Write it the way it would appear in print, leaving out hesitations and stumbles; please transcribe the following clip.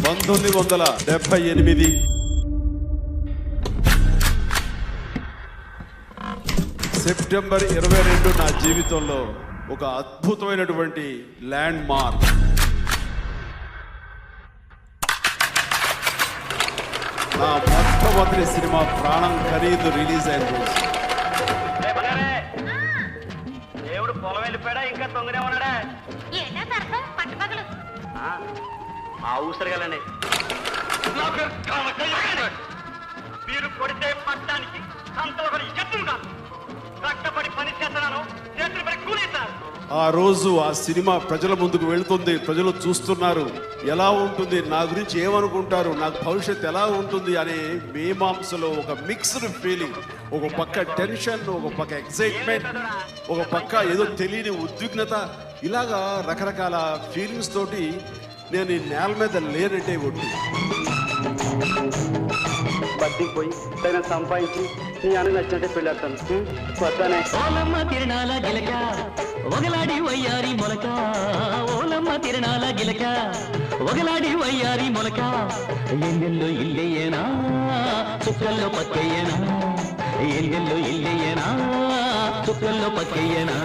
1978 September 22 నా జీవితంలో ఒక అద్భుతమైనటువంటి ల్యాండ్ మార్క్. నా మొట్టమొదటి సినిమా ప్రాణం ఖరీదు రిలీజ్ అయిన రోజు. దేవుడు పొలం వెళ్ళిపోయాడా ఇంకా తొంగనే ఉన్నాడా? ఆ ఊసరగలండి మీరు కొడితే పట్టడానికి సంతలో ఎత్తులు కాదు, కష్టపడి పని చేస్తున్నాను, చేతులు పడి కూలీస్తారు. ఆ రోజు ఆ సినిమా ప్రజల ముందుకు వెళుతుంది, ప్రజలు చూస్తున్నారు. ఎలా ఉంటుంది, నా గురించి ఏమనుకుంటారు, నాకు భవిష్యత్తు ఎలా ఉంటుంది అనే మీమాంసలో ఒక మిక్స్డ్ ఫీలింగ్. ఒక పక్క టెన్షన్, ఒక పక్క ఎక్సైట్మెంట్, ఒక పక్క ఏదో తెలియని ఉద్విగ్నత, ఇలాగా రకరకాల ఫీలింగ్స్ తోటి నేను ఈ నేల మీద లేనంటే ఒట్టి బతికి పోయి తగిన సంపాదించి నీ అన్న నచ్చినట్టే పెళ్ళాడతాను. వస్తానే ఓలమ్మ తిరణాల గిలక ఒగలాడి వయ్యారి మొలక, ఓలమ్మ తిరణాల గిలక ఒగలాడి వయ్యారి మొలక, ఎన్నెల్లో ఇల్లయ్యేనా చుక్కల్లో పక్కయ్యేనా, ఎన్నెల్లో ఇల్లయ్యేనా చుక్కల్లో పక్కయ్యేనా.